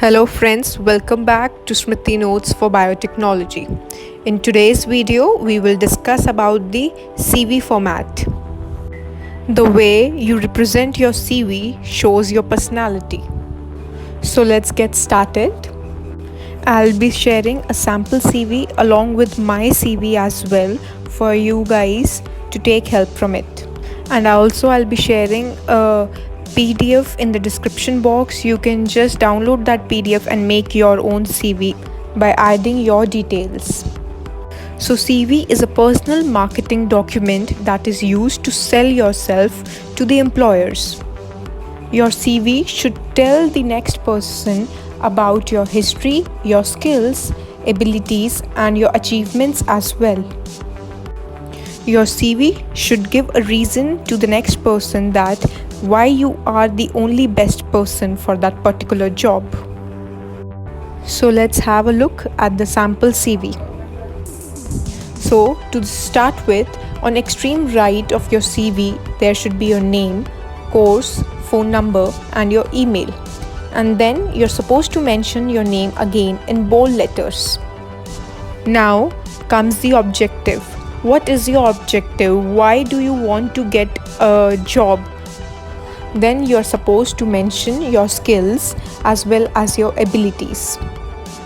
Hello friends, welcome back to Smriti Notes for Biotechnology. In today's video, we will discuss about the CV format. The way you represent your CV shows your personality. So let's get started. I'll be sharing a sample CV along with my CV as well for you guys to take help from it. And I'll be sharing a PDF in the description box. You can just download that PDF and make your own CV by adding your details. So, CV is a personal marketing document that is used to sell yourself to the employers. Your CV should tell the next person about your history, your skills, abilities, and your achievements as well. Your CV should give a reason to the next person that why you are the only best person for that particular job. So let's have a look at the sample CV. So to start with, on extreme right of your CV, there should be your name, course, phone number, and your email. And then you're supposed to mention your name again in bold letters. Now comes the objective. What is your objective? Why do you want to get a job? Then you're supposed to mention your skills as well as your abilities.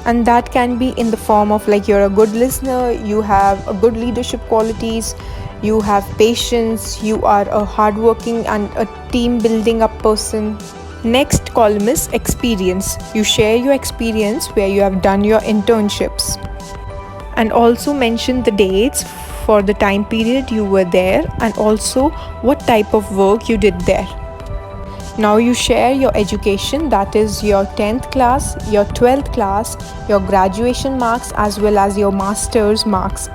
And that can be in the form of like you're a good listener, you have a good leadership qualities, you have patience, you are a hardworking and a team building up person. Next column is experience. You share your experience where you have done your internships. And also mention the dates for the time period you were there and also what type of work you did there. Now you share your education, that is your 10th class, your 12th class, your graduation marks as well as your master's marks,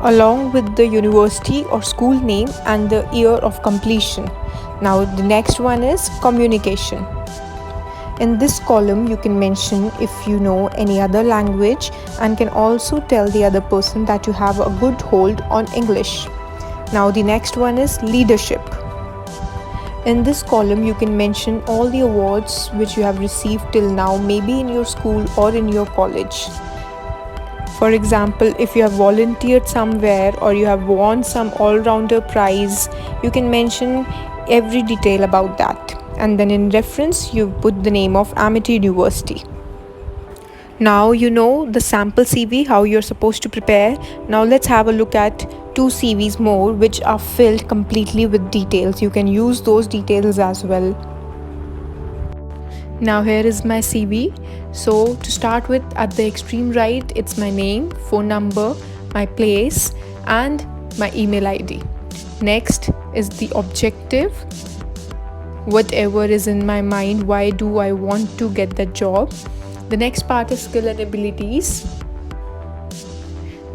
along with the university or school name and the year of completion. Now the next one is communication. In this column, you can mention if you know any other language and can also tell the other person that you have a good hold on English. Now the next one is leadership. In this column, you can mention all the awards which you have received till now, maybe in your school or in your college. For example, if you have volunteered somewhere or you have won some all-rounder prize, you can mention every detail about that. And then in reference, you put the name of Amity University. Now you know the sample CV, how you're supposed to prepare. Now let's have a look at two CVs more which are filled completely with details. You can use those details as well. Now here is my CV. So to start with, at the extreme right, it's my name, phone number, my place, and my email ID. Next is the objective. Whatever is in my mind, why do I want to get the job? The next part is skill and abilities.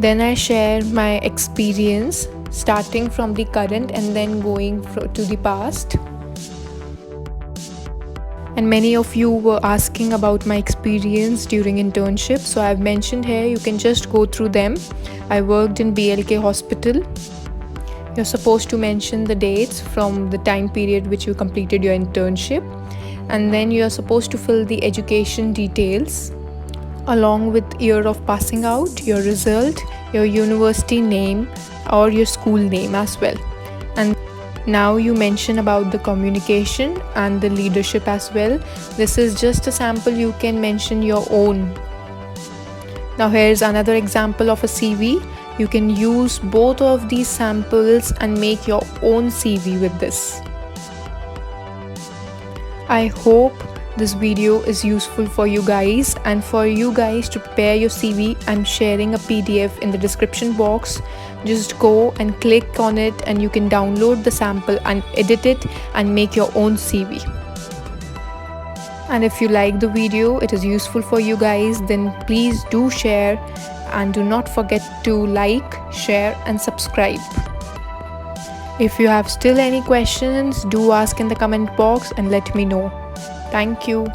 Then I share my experience starting from the current and then going to the past. And many of you were asking about my experience during internship, so I've mentioned here, you can just go through them. I worked in BLK Hospital. You're supposed to mention the dates from the time period which you completed your internship, and then you're supposed to fill the education details along with year of passing out, your result, your university name or your school name as well. And now you mention about the communication and the leadership as well. This is just a sample, you can mention your own. Now here's another example of a CV. You can use both of these samples and make your own CV with this. I hope this video is useful for you guys, and for you guys to prepare your CV, I'm sharing a PDF in the description box. Just go and click on it and you can download the sample and edit it and make your own CV. And if you like the video, it is useful for you guys, then please do share and do not forget to like, share and subscribe. If you have still any questions, do ask in the comment box and let me know. Thank you.